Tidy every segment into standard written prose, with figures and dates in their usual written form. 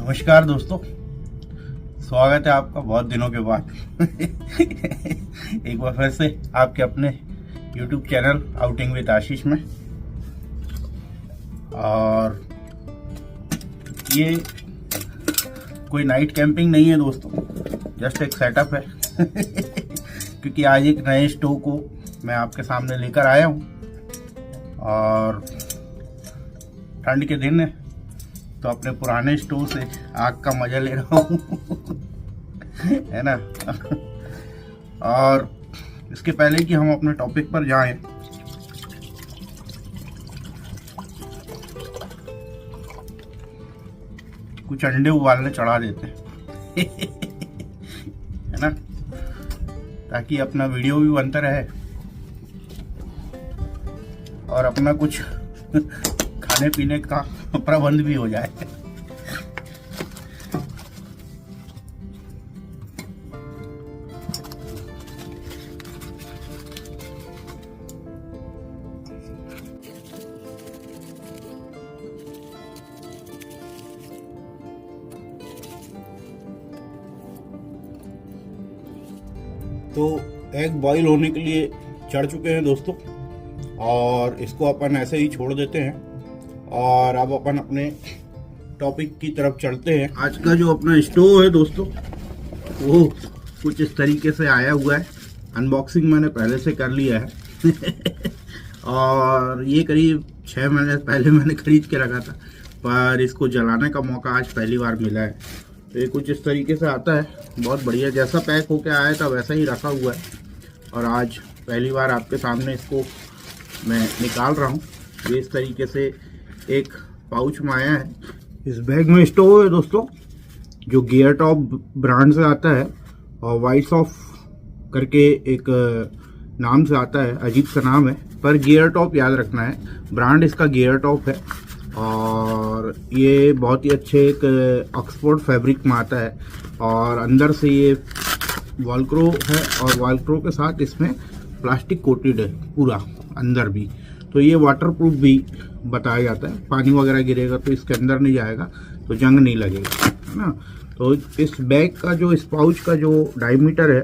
नमस्कार दोस्तों, स्वागत है आपका बहुत दिनों के बाद एक बार फिर से आपके अपने YouTube चैनल आउटिंग विद आशीष में। और ये कोई नाइट कैंपिंग नहीं है दोस्तों, जस्ट एक सेटअप है क्योंकि आज एक नए स्टोव को मैं आपके सामने लेकर आया हूँ और ठंड के दिन है तो अपने पुराने स्टोव से आग का मजा ले रहा हूँ है ना। और इसके पहले कि हम अपने टॉपिक पर जाएं, कुछ अंडे उबालने चढ़ा देते हैं है ना, ताकि अपना वीडियो भी बनता रहे और अपना कुछ खाने पीने का प्रबंध भी हो जाए। तो एग बॉईल होने के लिए चढ़ चुके हैं दोस्तों और इसको अपन ऐसे ही छोड़ देते हैं और अब अपन अपने टॉपिक की तरफ चलते हैं। आज का जो अपना स्टोव है दोस्तों वो कुछ इस तरीके से आया हुआ है। अनबॉक्सिंग मैंने पहले से कर लिया है और ये करीब 6 महीने पहले मैंने खरीद के रखा था, पर इसको जलाने का मौका आज पहली बार मिला है। तो ये कुछ इस तरीके से आता है, बहुत बढ़िया, जैसा पैक होके आया था वैसा ही रखा हुआ है और आज पहली बार आपके सामने इसको मैं निकाल रहा हूँ। ये इस तरीके से एक पाउच में आया है। इस बैग में स्टोव है दोस्तों जो गियर टॉप ब्रांड से आता है और वाइट ऑफ करके एक नाम से आता है, अजीब सा नाम है पर गियर टॉप याद रखना है, ब्रांड इसका गियर टॉप है। और ये बहुत ही अच्छे एक ऑक्सफोर्ड फैब्रिक में आता है और अंदर से ये वॉलक्रो है और वॉलक्रो के साथ इसमें प्लास्टिक कोटेड है पूरा अंदर भी, तो ये वाटरप्रूफ भी बताया जाता है। पानी वगैरह गिरेगा तो इसके अंदर नहीं जाएगा तो जंग नहीं लगेगा, है ना। तो इस बैग का जो, इस पाउच का जो डायमीटर है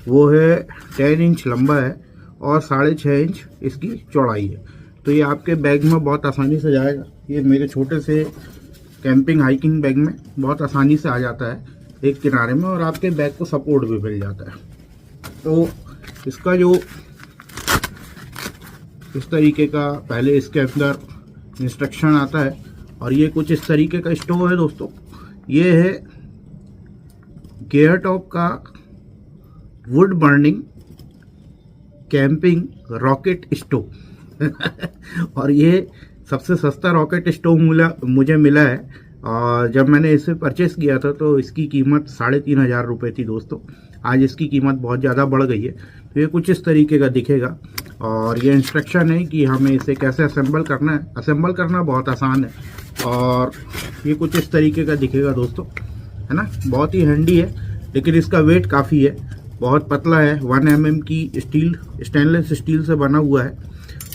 वो है 10 इंच लंबा है और 6.5 इंच इसकी चौड़ाई है। तो ये आपके बैग में बहुत आसानी से जाएगा। ये मेरे छोटे से कैंपिंग हाइकिंग बैग में बहुत आसानी से आ जाता है एक किनारे में और आपके बैग को सपोर्ट भी मिल जाता है। तो इसका जो इस तरीके का पहले इसके अंदर इंस्ट्रक्शन आता है और ये कुछ इस तरीके का स्टोव है दोस्तों। ये है गियर टॉप का would burning camping rocket stove और ये सबसे सस्ता रॉकेट स्टोव मुझे मिला है और जब मैंने इसे परचेस किया था तो इसकी कीमत 3,500 रुपये थी दोस्तों। आज इसकी कीमत बहुत ज़्यादा बढ़ गई है। तो ये कुछ इस तरीके का दिखेगा और ये इंस्ट्रक्शन है कि हमें इसे कैसे असेंबल करना है। असेंबल करना बहुत आसान है और ये कुछ इस तरीके का दिखेगा दोस्तों, है ना। बहुत ही हैंडी है लेकिन इसका वेट काफ़ी है, बहुत पतला है। 1 mm की स्टील, स्टेनलेस स्टील से बना हुआ है,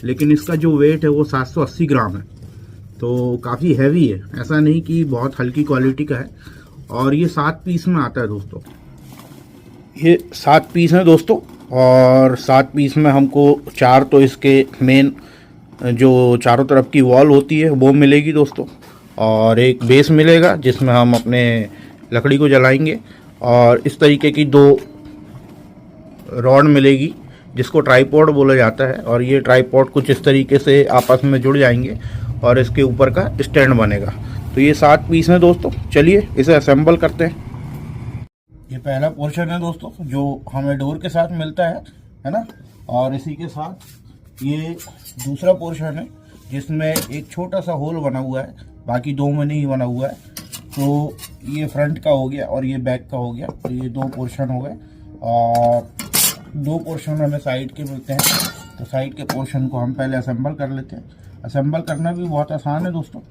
लेकिन इसका जो वेट है वो 780 ग्राम है, तो काफ़ी हैवी है, ऐसा नहीं कि बहुत हल्की क्वालिटी का है। और ये 7 पीस में आता है दोस्तों। ये 7 पीस हैं दोस्तों और 7 पीस में हमको 4 तो इसके मेन जो चारों तरफ की वॉल होती है वो मिलेगी दोस्तों और एक बेस मिलेगा जिसमें हम अपने लकड़ी को जलाएंगे और इस तरीके की 2 रॉड मिलेगी जिसको ट्राइपॉड बोला जाता है और ये ट्राइपॉड कुछ इस तरीके से आपस में जुड़ जाएंगे और इसके ऊपर का स्टैंड बनेगा। तो ये 7 पीस हैं दोस्तों। चलिए इसे असेंबल करते हैं। ये पहला पोर्शन है दोस्तों जो हमें डोर के साथ मिलता है ना। और इसी के साथ ये दूसरा पोर्शन है जिसमें एक छोटा सा होल बना हुआ है, बाकी 2 में नहीं बना हुआ है। तो ये फ्रंट का हो गया और ये बैक का हो गया, तो ये 2 पोर्शन हो गए और 2 पोर्शन हमें साइड के मिलते हैं। तो साइड के पोर्शन को हम पहले असेंबल कर लेते हैं। असेंबल करना भी बहुत आसान है दोस्तों।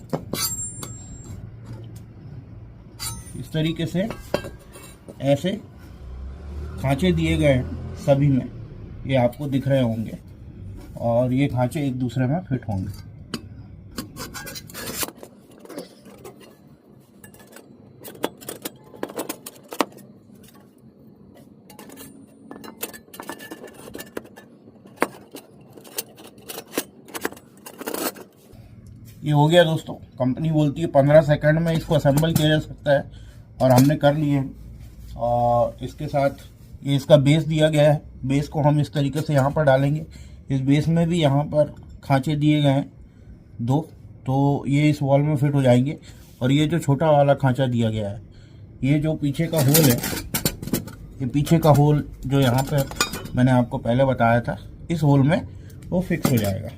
इस तरीके से ऐसे खांचे दिए गए हैं सभी में, ये आपको दिख रहे होंगे और ये खांचे एक दूसरे में फिट होंगे। ये हो गया दोस्तों। कंपनी बोलती है 15 सेकंड में इसको असेंबल किया जा सकता है और हमने कर लिए हैं। और इसके साथ ये इसका बेस दिया गया है। बेस को हम इस तरीके से यहाँ पर डालेंगे। इस बेस में भी यहाँ पर खांचे दिए गए हैं 2, तो ये इस वॉल में फिट हो जाएंगे। और ये जो छोटा वाला खांचा दिया गया है, ये जो पीछे का होल है, ये पीछे का होल जो यहाँ पे मैंने आपको पहले बताया था, इस होल में वो फिक्स हो जाएगा।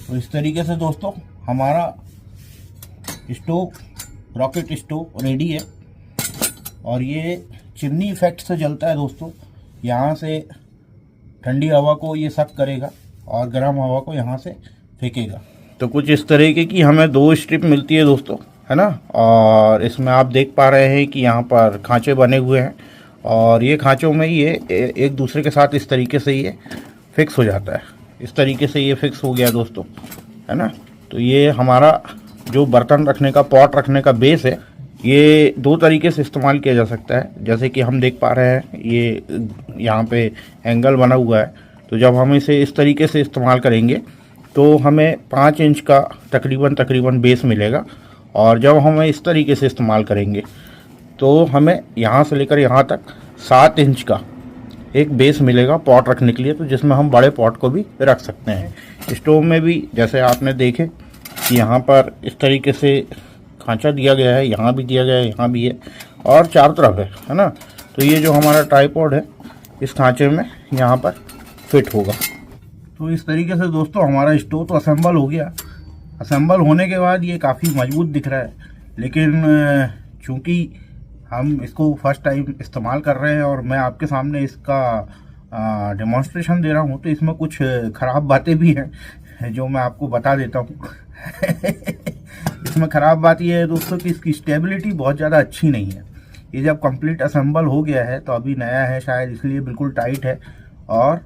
तो इस तरीके से दोस्तों हमारा स्टोव, रॉकेट स्टोव रेडी है। और ये चिमनी इफेक्ट से जलता है दोस्तों। यहाँ से ठंडी हवा को ये सक करेगा और गर्म हवा को यहाँ से फेंकेगा। तो कुछ इस तरीके की हमें 2 स्ट्रिप मिलती है दोस्तों, है ना। और इसमें आप देख पा रहे हैं कि यहाँ पर खांचे बने हुए हैं और ये खांचों में ये एक दूसरे के साथ इस तरीके से ये फिक्स हो जाता है। इस तरीके से ये फिक्स हो गया दोस्तों, है ना। तो ये हमारा जो बर्तन रखने का, पॉट रखने का बेस है, ये 2 तरीके से इस्तेमाल किया जा सकता है। जैसे कि हम देख पा रहे हैं ये यहाँ पे एंगल बना हुआ है। तो जब हम इसे इस तरीके से इस्तेमाल करेंगे तो हमें 5 इंच का तकरीबन बेस मिलेगा। और जब हम इस तरीके से इस्तेमाल करेंगे तो हमें यहाँ से लेकर यहाँ तक 7 इंच का एक बेस मिलेगा पॉट रखने के लिए, तो जिसमें हम बड़े पॉट को भी रख सकते हैं। स्टोव में भी जैसे आपने देखे कि यहाँ पर इस तरीके से खांचा दिया गया है, यहाँ भी दिया गया है, यहाँ भी है और चारों तरफ है ना। तो ये जो हमारा ट्राइपॉड है इस खांचे में यहाँ पर फिट होगा। तो इस तरीके से दोस्तों हमारा स्टोव तो असेंबल हो गया। असेंबल होने के बाद ये काफ़ी मजबूत दिख रहा है, लेकिन चूँकि हम इसको फर्स्ट टाइम इस्तेमाल कर रहे हैं और मैं आपके सामने इसका डेमोन्स्ट्रेशन दे रहा हूँ, तो इसमें कुछ ख़राब बातें भी हैं जो मैं आपको बता देता हूँ। इसमें ख़राब बात यह है दोस्तों कि इसकी स्टेबिलिटी बहुत ज़्यादा अच्छी नहीं है। ये जब कंप्लीट असेंबल हो गया है, तो अभी नया है शायद इसलिए बिल्कुल टाइट है और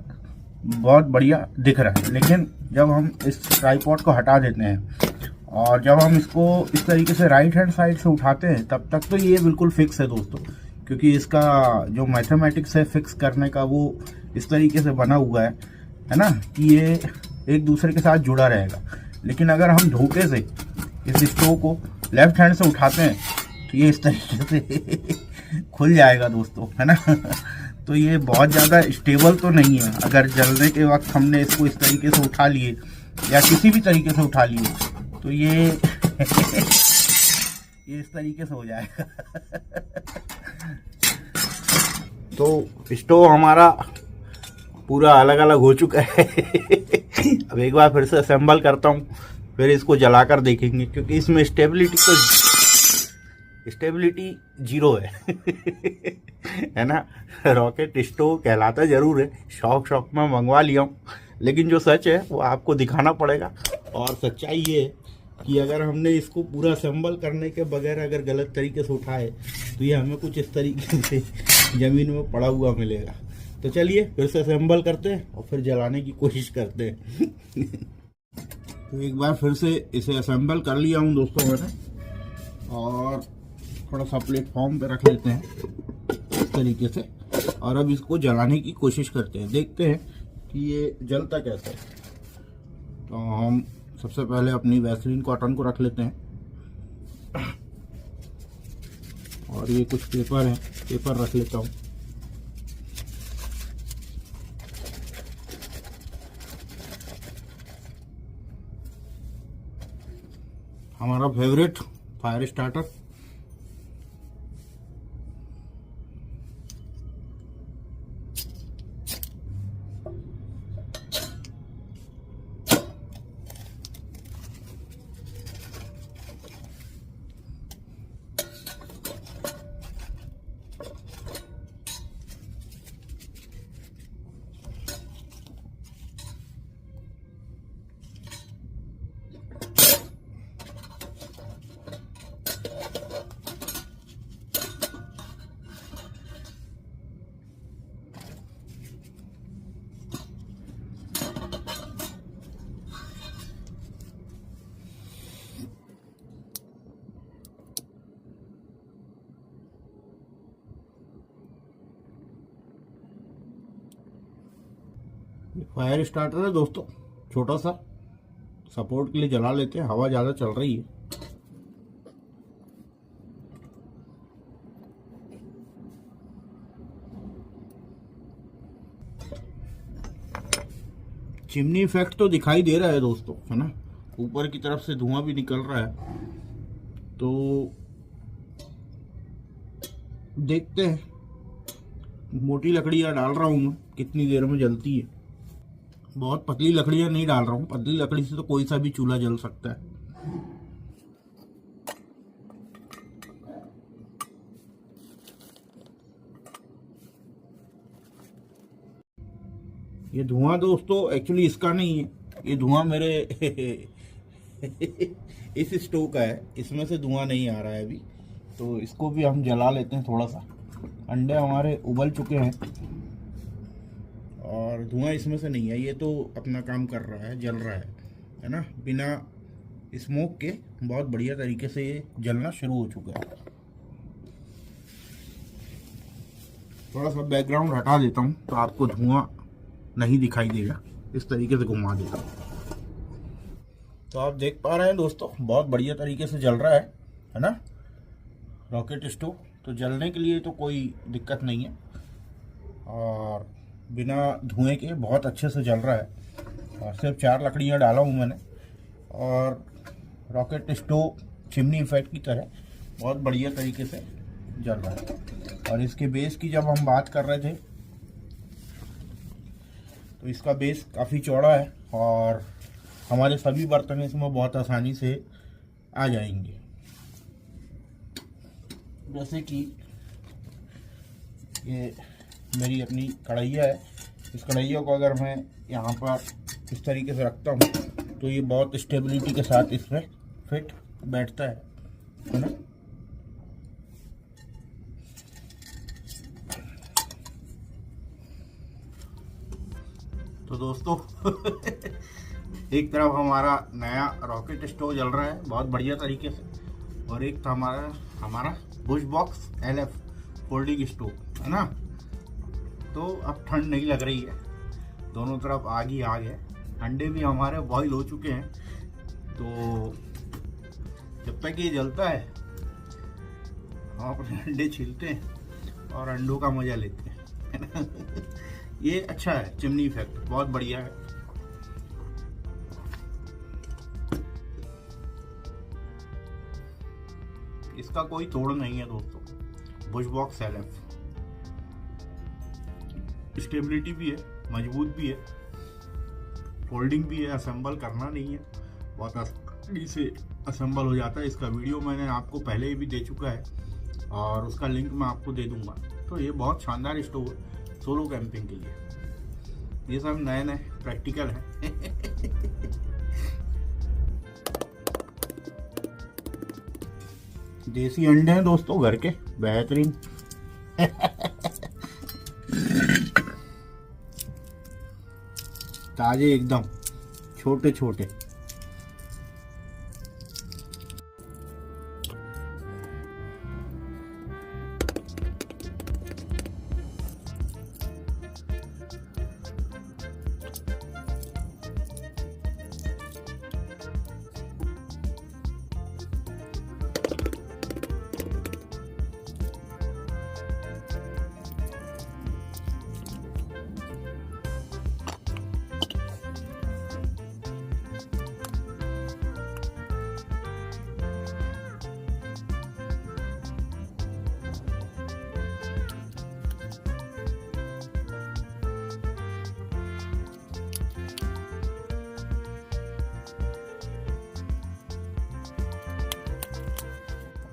बहुत बढ़िया दिख रहा है। लेकिन जब हम इस ट्राइपॉड को हटा देते हैं और जब हम इसको इस तरीके से राइट हैंड साइड से उठाते हैं, तब तक तो ये बिल्कुल फिक्स है दोस्तों, क्योंकि इसका जो मैथमेटिक्स है फिक्स करने का वो इस तरीके से बना हुआ है ना, कि ये एक दूसरे के साथ जुड़ा रहेगा। लेकिन अगर हम धोखे से इस स्टोव को लेफ्ट हैंड से उठाते हैं तो ये इस तरीके से खुल जाएगा दोस्तों, है ना। तो ये बहुत ज़्यादा स्टेबल तो नहीं है। अगर जलने के वक्त हमने इसको इस तरीके से उठा लिए या किसी भी तरीके से उठा लिए तो ये इस तरीके से हो जाएगा। तो स्टोव हमारा पूरा अलग अलग हो चुका है। अब एक बार फिर से असेंबल करता हूँ, फिर इसको जलाकर देखेंगे, क्योंकि इसमें स्टेबिलिटी 0 है। है ना। रॉकेट स्टोव कहलाता जरूर है, शौक में मंगवा लिया हूँ, लेकिन जो सच है वो आपको दिखाना पड़ेगा। और सच्चाई ये है कि अगर हमने इसको पूरा असेंबल करने के बगैर अगर गलत तरीके से उठाए तो ये हमें कुछ इस तरीके से ज़मीन में पड़ा हुआ मिलेगा। तो चलिए फिर से असेंबल करते हैं और फिर जलाने की कोशिश करते हैं। तो एक बार फिर से इसे असेंबल कर लिया हूँ दोस्तों मैंने, और थोड़ा सा प्लेटफॉर्म पे रख लेते हैं इस तरीके से, और अब इसको जलाने की कोशिश करते हैं, देखते हैं कि ये जलता कैसे है। तो हम सबसे पहले अपनी वैसलीन कॉटन को रख लेते हैं, और ये कुछ पेपर है, पेपर रख लेता हूँ। हमारा favourite fire starter, fire starter है दोस्तों, छोटा सा सपोर्ट के लिए जला लेते हैं, हवा ज़्यादा चल रही है। चिमनी इफेक्ट तो दिखाई दे रहा है दोस्तों, है ना, ऊपर की तरफ से धुआं भी निकल रहा है। तो देखते हैं, मोटी लकड़ियाँ डाल रहा हूँ मैं, कितनी देर में जलती है। बहुत पतली लकड़ियाँ नहीं डाल रहा हूँ, पतली लकड़ी से तो कोई सा भी चूल्हा जल सकता है। ये धुआं दोस्तों एक्चुअली इसका नहीं है, ये धुआं मेरे इस स्टोव का है, इसमें से धुआं नहीं आ रहा है अभी। तो इसको भी हम जला लेते हैं थोड़ा सा। अंडे हमारे उबल चुके हैं और धुआं इसमें से नहीं है, ये तो अपना काम कर रहा है, जल रहा है ना, बिना स्मोक के बहुत बढ़िया तरीके से ये जलना शुरू हो चुका है। थोड़ा सा बैकग्राउंड हटा देता हूँ तो आपको धुआं नहीं दिखाई देगा, इस तरीके से घुमा देता हूँ। तो आप देख पा रहे हैं दोस्तों, बहुत बढ़िया तरीके से जल रहा है ना रॉकेट स्टोव। तो जलने के लिए तो कोई दिक्कत नहीं है और बिना धुएं के बहुत अच्छे से जल रहा है। और सिर्फ 4 लकड़ियाँ डाला हूँ मैंने और रॉकेट स्टोव चिमनी इफेक्ट की तरह बहुत बढ़िया तरीके से जल रहा है। और इसके बेस की जब हम बात कर रहे थे तो इसका बेस काफ़ी चौड़ा है और हमारे सभी बर्तन इसमें बहुत आसानी से आ जाएंगे। जैसे कि ये मेरी अपनी कढ़ैया है, इस कढ़ैया को अगर मैं यहाँ पर इस तरीके से रखता हूँ तो ये बहुत स्टेबिलिटी के साथ इसमें फिट बैठता है ना। तो दोस्तों एक तरफ हमारा नया रॉकेट स्टोव जल रहा है बहुत बढ़िया तरीके से, और एक था हमारा Bush box LF folding stove, है ना। तो अब ठंड नहीं लग रही है, दोनों तरफ आग ही आग है। अंडे भी हमारे बॉईल हो चुके हैं। तो जब तक ये जलता है हम अपने अंडे छीलते हैं और अंडों का मजा लेते हैं, है ना। ये अच्छा है, चिमनी इफेक्ट बहुत बढ़िया है। इसका कोई तोड़ नहीं है दोस्तों। बुश बॉक्स LF स्टेबिलिटी भी है, मजबूत भी है, फोल्डिंग भी है, असेंबल करना नहीं है, बहुत आसानी से असेंबल हो जाता है। इसका वीडियो मैंने आपको पहले ही भी दे चुका है और उसका लिंक मैं आपको दे दूंगा। तो ये बहुत शानदार स्टोव है सोलो कैंपिंग के लिए। ये सब नए नए प्रैक्टिकल है। देसी अंडे हैं दोस्तों, घर के बेहतरीन। ताजे एकदम, छोटे छोटे।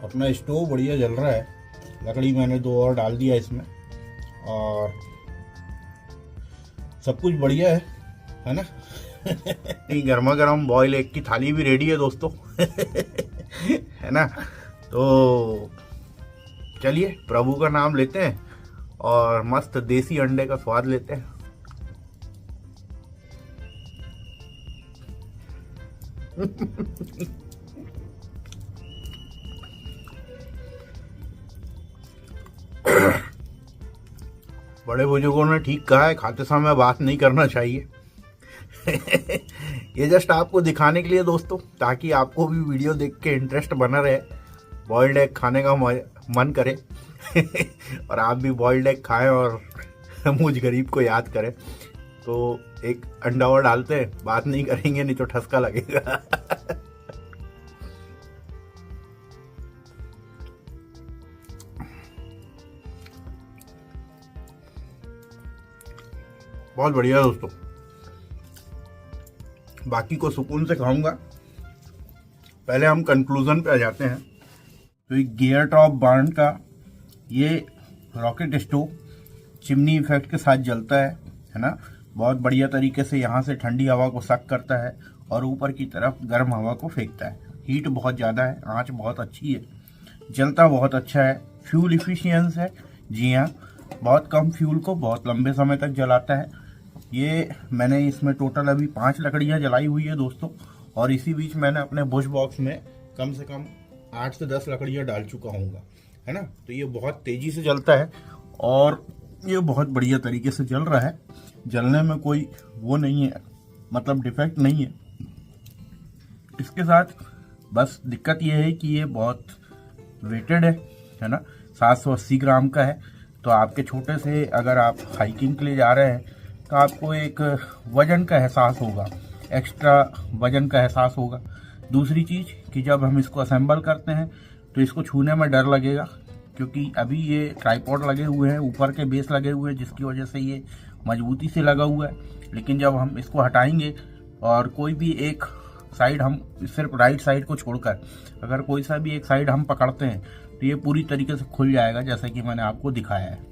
अपना स्टोव बढ़िया जल रहा है। लकड़ी मैंने 2 और डाल दिया इसमें और सब कुछ बढ़िया है ना। गर्मा गर्म बॉयल एग की थाली भी रेडी है दोस्तों। है ना। तो चलिए प्रभु का नाम लेते हैं और मस्त देसी अंडे का स्वाद लेते हैं। बड़े बुजुर्गों ने ठीक कहा है, खाते समय बात नहीं करना चाहिए। ये जस्ट आपको दिखाने के लिए दोस्तों, ताकि आपको भी वीडियो देख के इंटरेस्ट बना रहे, बॉइल्ड एग खाने का मन करे। और आप भी बॉइल्ड एग खाएं और मुझ गरीब को याद करें। तो एक अंडा और डालते हैं, बात नहीं करेंगे नहीं तो ठसका लगेगा। बहुत बढ़िया दोस्तों, बाकी को सुकून से खाऊंगा। पहले हम कंक्लूजन पे आ जाते हैं। तो ये गियर टॉप ब्रांड का ये रॉकेट स्टोव चिमनी इफेक्ट के साथ जलता है ना। बहुत बढ़िया तरीके से यहाँ से ठंडी हवा को सक करता है और ऊपर की तरफ गर्म हवा को फेंकता है। हीट बहुत ज़्यादा है, आंच बहुत अच्छी है, जलता बहुत अच्छा है, फ्यूल इफिशियंस है। जी हाँ, बहुत कम फ्यूल को बहुत लंबे समय तक जलाता है। ये मैंने इसमें टोटल अभी 5 लकड़ियाँ जलाई हुई है दोस्तों, और इसी बीच मैंने अपने बुश बॉक्स में कम से कम 8 से 10 लकड़ियाँ डाल चुका हूँगा, है ना। तो ये बहुत तेज़ी से जलता है और ये बहुत बढ़िया तरीके से जल रहा है। जलने में कोई वो नहीं है, मतलब डिफेक्ट नहीं है। इसके साथ बस दिक्कत ये है कि ये बहुत वेटेड है ना, 780 ग्राम का है। तो आपके छोटे से अगर आप हाइकिंग के लिए जा रहे हैं तो आपको एक वजन का एहसास होगा, एक्स्ट्रा वजन का एहसास होगा। दूसरी चीज़ कि जब हम इसको असेंबल करते हैं तो इसको छूने में डर लगेगा, क्योंकि अभी ये ट्राइपॉड लगे हुए हैं, ऊपर के बेस लगे हुए हैं, जिसकी वजह से ये मजबूती से लगा हुआ है। लेकिन जब हम इसको हटाएंगे और कोई भी एक साइड, हम सिर्फ राइट साइड को छोड़कर अगर कोई सा भी एक साइड हम पकड़ते हैं तो ये पूरी तरीके से खुल जाएगा, जैसा कि मैंने आपको दिखाया है।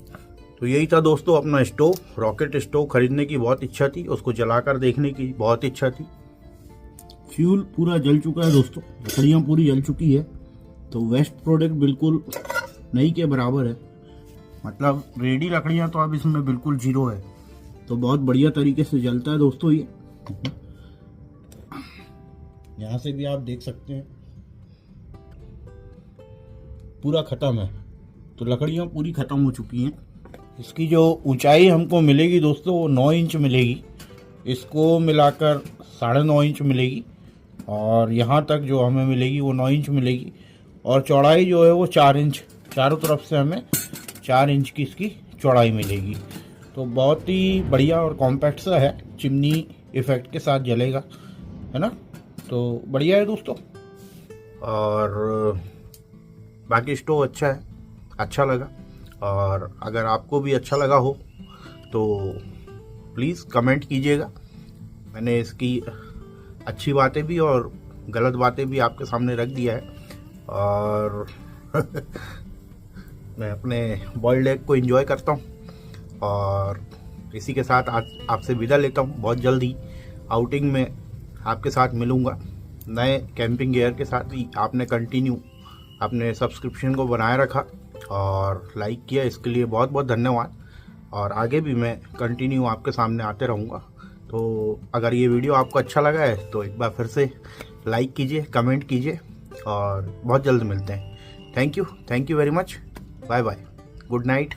तो यही था दोस्तों अपना स्टोव। रॉकेट स्टोव खरीदने की बहुत इच्छा थी, उसको जलाकर देखने की बहुत इच्छा थी। फ्यूल पूरा जल चुका है दोस्तों, लकड़ियाँ पूरी जल चुकी है। तो वेस्ट प्रोडक्ट बिल्कुल नहीं के बराबर है, मतलब रेडी लकड़ियाँ तो अब इसमें बिल्कुल जीरो है। तो बहुत बढ़िया तरीके से जलता है दोस्तों ये। यहाँ से भी आप देख सकते हैं पूरा ख़त्म है। तो लकड़ियाँ पूरी ख़त्म हो चुकी हैं। इसकी जो ऊंचाई हमको मिलेगी दोस्तों वो 9 इंच मिलेगी, इसको मिलाकर 9.5 इंच मिलेगी, और यहाँ तक जो हमें मिलेगी वो 9 इंच मिलेगी, और चौड़ाई जो है वो 4 इंच, चारों तरफ से हमें 4 इंच की इसकी चौड़ाई मिलेगी। तो बहुत ही बढ़िया और कॉम्पैक्ट सा है, चिमनी इफेक्ट के साथ जलेगा, है ना। तो बढ़िया है दोस्तों, और बाकी स्टोव अच्छा है, अच्छा लगा। और अगर आपको भी अच्छा लगा हो तो प्लीज़ कमेंट कीजिएगा। मैंने इसकी अच्छी बातें भी और गलत बातें भी आपके सामने रख दिया है, और मैं अपने बॉइल्ड एग को एंजॉय करता हूँ। और इसी के साथ आज आपसे विदा लेता हूँ। बहुत जल्दी आउटिंग में आपके साथ मिलूँगा नए कैंपिंग गियर के साथ। भी आपने कंटिन्यू अपने सब्सक्रिप्शन को बनाए रखा और लाइक किया, इसके लिए बहुत बहुत धन्यवाद। और आगे भी मैं कंटिन्यू आपके सामने आते रहूँगा। तो अगर ये वीडियो आपको अच्छा लगा है तो एक बार फिर से लाइक कीजिए, कमेंट कीजिए, और बहुत जल्द मिलते हैं। Thank you very much, bye bye, good night.